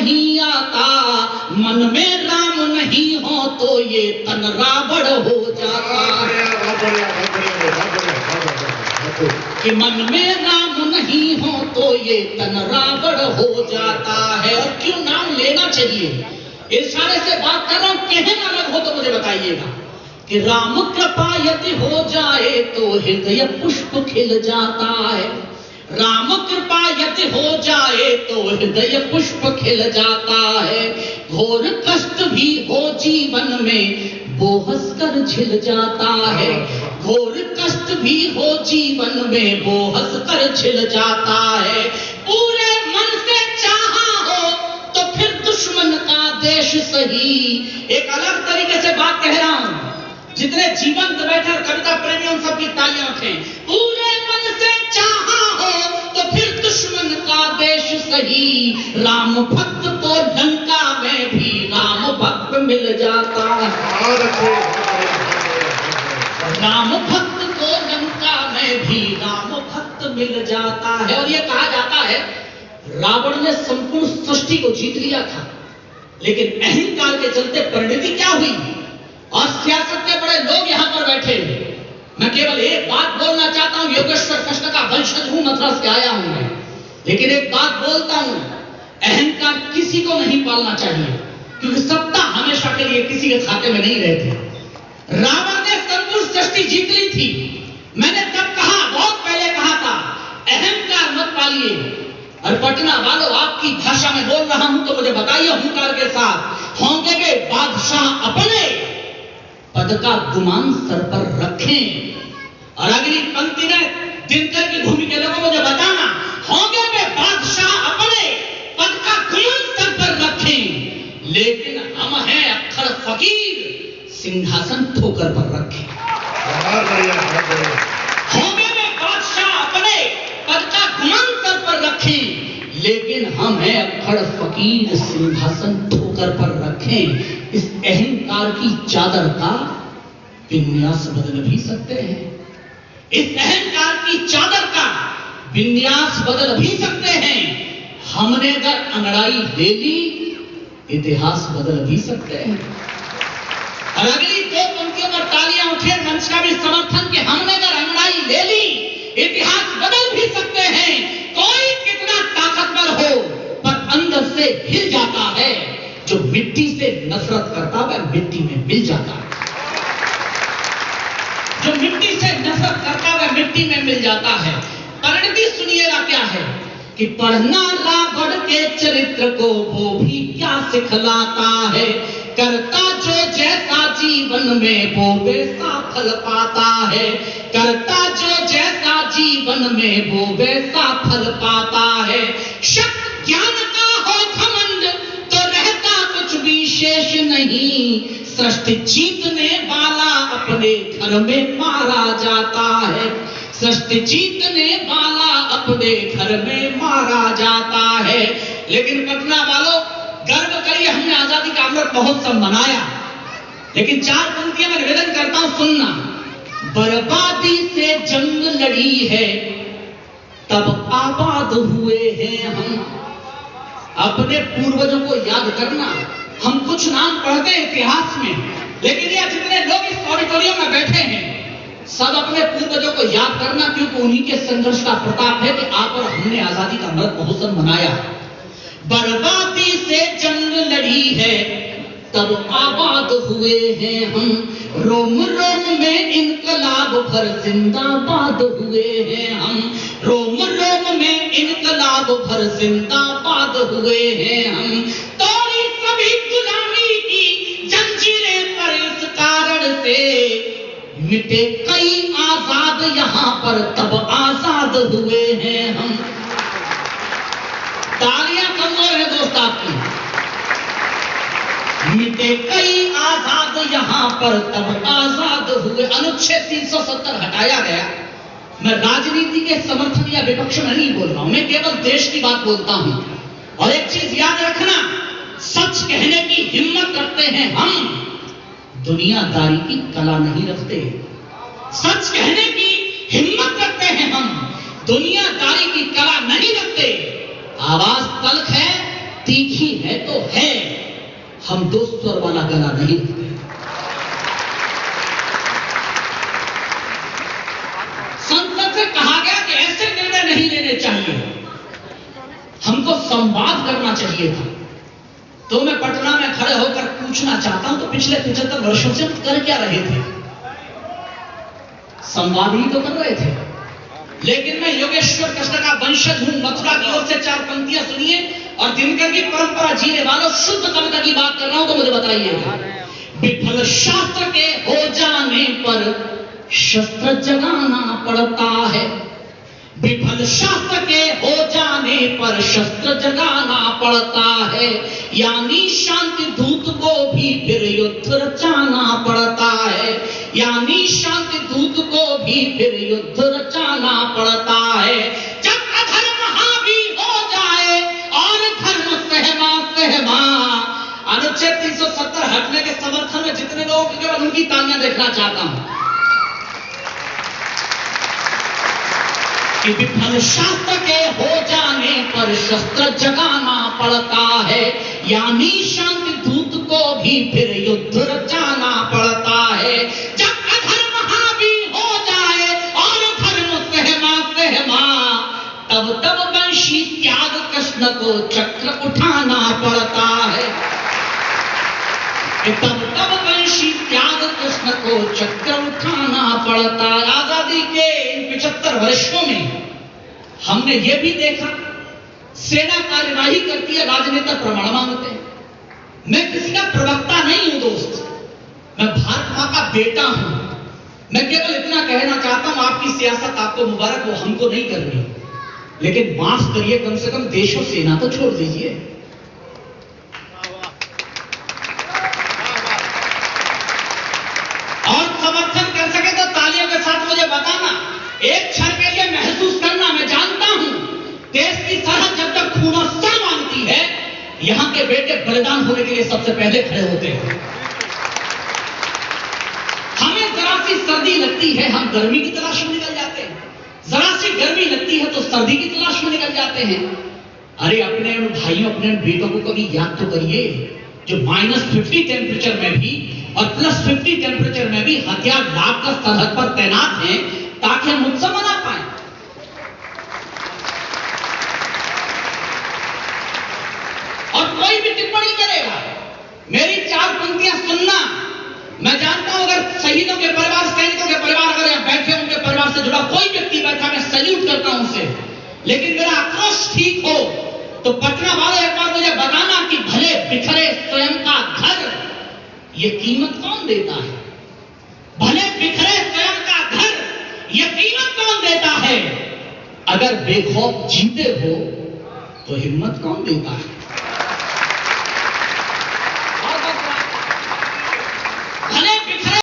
नहीं आता, मन में राम नहीं हो तो ये तन रावण हो जाता है। कि मन में राम नहीं हो तो ये तन रावण हो जाता है। और क्यों नाम लेना चाहिए, इशारे से बात कर रहा हूं, कहना अलग हो तो मुझे बताइएगा। कि राम कृपा यदि हो जाए तो हृदय पुष्प खिल जाता है। राम कृपा यदि हो जाए तो हृदय पुष्प खिल जाता है। घोर कष्ट भी हो जीवन में वो हंसकर झिल जाता है। घोर कष्ट भी हो जीवन में वो हंसकर झिल जाता है। पूरे मन से चाहा हो तो फिर दुश्मन का देश सही। एक अलग तरीके से बात कह रहा हूं, जितने जीवंत बैठे और कविता प्रेमी उन सबकी तालियां उठें। पूरे मन से चाहा हो तो फिर दुश्मन का देश सही। राम भक्त को लंका में भी राम भक्त मिल जाता है। राम भक्त को लंका में भी राम भक्त मिल जाता है। और यह कहा जाता है रावण ने संपूर्ण सृष्टि को जीत लिया था, लेकिन अहंकार के चलते परिणति क्या हुई। और सियासत के बड़े लोग यहां पर बैठे। मैं केवल एक बात बोलना चाहता हूं, योगेश्वर कृष्ण का वंशज हूं, मथुरा से आया हूं मैं, लेकिन एक बात बोलता हूं, अहंकार किसी को नहीं पालना चाहिए, क्योंकि सत्ता हमेशा के लिए किसी के खाते में नहीं रहती। रावण ने संपूर्ण सृष्टि जीत ली थी। मैंने तब कहा, बहुत पहले कहा था, अहंकार मत पालिए। और पटना वालों, आपकी भाषा में बोल रहा हूं तो मुझे बताइए हुंकार के साथ, होंगे के बादशाह अपने पद का गुमान सर पर रखें। और अगली पंक्ति में दिनकर की भूमि के लोगों मुझे बताना, होंगे वे बादशाह अपने पद का गुमान सर पर रखें, लेकिन हम हैं अक्खर फकीर, सिंहासन ठोकर पर रखें। होंगे वे बादशाह अपने पद का गुमान सर पर रखें, लेकिन हम हैं अक्खर फकीर, सिंहासन ठोकर पर रखें। इस अहंकार की चादर का विन्यास बदल भी सकते हैं। इस अहंकार की चादर का विन्यास बदल भी सकते हैं। हमने अगर अंगड़ाई ले ली, इतिहास बदल भी सकते हैं। और अगली दो पंक्तियों पर तालियां उठे, मंच का भी समर्थन कि हमने अगर अंगड़ाई ले ली, इतिहास बदल भी सकते हैं। कोई कितना ताकतवर हो, पर अंदर से हिल जाता है। जो मिट्टी से नफरत करता है वह मिट्टी में मिल जाता है। जो मिट्टी से नफरत करता है वह मिट्टी में मिल जाता है। परिणति सुनिएगा क्या है कि पढ़ना रावण के चरित्र को वो भी क्या सिखलाता है। करता जो जैसा जीवन में वो वैसा फल पाता है। करता जो जैसा जीवन में वो वैसा फल पाता है। शक्त ज्ञान का हो घमंड तो रहता कुछ भी शेष नहीं। सृष्टि जीतने वाला अपने घर में मारा जाता है। सृष्टि जीतने वाला अपने घर में मारा जाता है। लेकिन पटना वालों, गर्व करिए, हमने आजादी का अमृत महोत्सव मनाया, लेकिन चार पंक्तियां मैं निवेदन करता हूं, सुनना। बर्बादी से जंग लड़ी है तब आबाद हुए हैं हम। अपने पूर्वजों को याद करना। हम कुछ नाम पढ़ते हैं इतिहास में, लेकिन यह जितने लोग इस ऑडिटोरियम में बैठे हैं सब अपने पूर्वजों को याद करना, क्योंकि उन्हीं के संघर्ष का प्रताप है कि आप और हमने आजादी का अमृत महोत्सव मनाया। बर्बादी से जंग लड़ी है तब आबाद हुए हैं हम। रोम रोम में इनकलाब भर जिंदाबाद हुए हैं हम। रोम रोम में इनकलाब भर जिंदाबाद हुए हैं हम। तोड़ी सभी गुलामी की जंजीरें पर इस कारण से मिटे कई आजाद यहाँ पर तब आजाद हुए हैं हम। तालियां कमजोर है दोस्त आपकी। मिटे कई आजाद यहाँ पर तब आजाद हुए। अनुच्छेद 370 हटाया गया। मैं राजनीति के समर्थन या विपक्ष में नहीं बोल रहा हूं, मैं केवल देश की बात बोलता हूं। और एक चीज याद रखना, सच कहने की हिम्मत रखते हैं हम, दुनियादारी की कला नहीं रखते। सच कहने की हिम्मत रखते हैं हम, दुनियादारी की कला नहीं रखते। आवाज तल्ख है तीखी है तो है, हम दो स्वर वाला गला नहीं रखते। संसद से कहा गया कि ऐसे निर्णय नहीं लेने चाहिए, हमको संवाद करना चाहिए था। तो मैं पटना में खड़े होकर पूछना चाहता हूं, तो पिछले 75 वर्षों से हम कर क्या रहे थे? संवाद ही तो कर रहे थे। लेकिन मैं योगेश्वर कृष्ण का वंशज हूं, मथुरा की ओर से 4 पंक्तियां सुनिए, और दिनकर की परंपरा जीने वालों शुद्ध कविता की बात कर रहा हूं, तो मुझे बताइएगा। विफल शास्त्र के हो जाने पर शस्त्र जगाना पड़ता है, विफल शास्त्र के हो जाने पर शस्त्र जगाना पड़ता है, यानी शांति दूत को भी फिर युद्ध रचाना पड़ता है, यानी शांति दूत को भी फिर युद्ध रचाना पड़ता है। जब अधर्म हावी हो जाए और धर्म सहमा सहमा। अनुच्छेद 370 हटने के समर्थन में जितने लोग केवल उनकी तालियां देखना चाहता हूं कि विफल शास्त्र के हो जाने पर शस्त्र जगाना पड़ता है, यानी शांति दूत को भी फिर युद्ध रचाना पड़ता है। जब अधर्म हावी हो जाए और धर्म सहमा सहमा, तब तब वंशी त्याग कृष्ण को चक्र उठाना पड़ता है, तब तब वंशी त्याग कृष्ण को चक्र उठाना पड़ता है। आजादी के 75 वर्षों में हमने ये भी देखा, सेना कार्यवाही करती है, राजनेता प्रमाण मांगते हैं। मैं किसी का प्रवक्ता नहीं हूं दोस्त, मैं भारत मां का बेटा हूं। मैं केवल इतना कहना चाहता हूं, आपकी सियासत आपको मुबारक हो, हमको नहीं करनी, लेकिन माफ करिए, कम से कम देश और सेना तो छोड़ दीजिए। और समर्थन कर सके तो तालियों के साथ मुझे बताना, एक क्षण के लिए महसूस करना। मैं जानता हूं देश की सरहद जब तक खून सर मांगती है, यहां के बेटे बलिदान होने के लिए सबसे पहले खड़े होते हैं। हमें जरा सी सर्दी लगती है, हम गर्मी की तलाश में निकल जाते हैं, जरा सी गर्मी लगती है तो सर्दी की तलाश में निकल जाते हैं। अरे अपने भाइयों, अपने बेटों को कभी याद तो करिए, जो -50 टेम्परेचर में भी और +50 टेम्परेचर में भी हथियार लादकर सरहद पर तैनात हैं, ताकि हम उत्सव मना पाए। और कोई भी टिप्पणी करेगा, मेरी 4 पंक्तियां सुनना। मैं जानता हूं अगर शहीदों के परिवार, सैनिकों के परिवार अगर यहां बैठे, उनके परिवार से जुड़ा कोई व्यक्ति बैठा, मैं सैल्यूट करता हूं उसे। लेकिन मेरा आक्रोश ठीक हो तो पटना वाले एक बार मुझे बताना कि भले बिखरे स्वयं का घर, ये कीमत कौन देता है? भले बिखरे स्वयं का घर, ये कीमत कौन देता है? अगर बेखौफ जीते हो तो हिम्मत कौन देता है?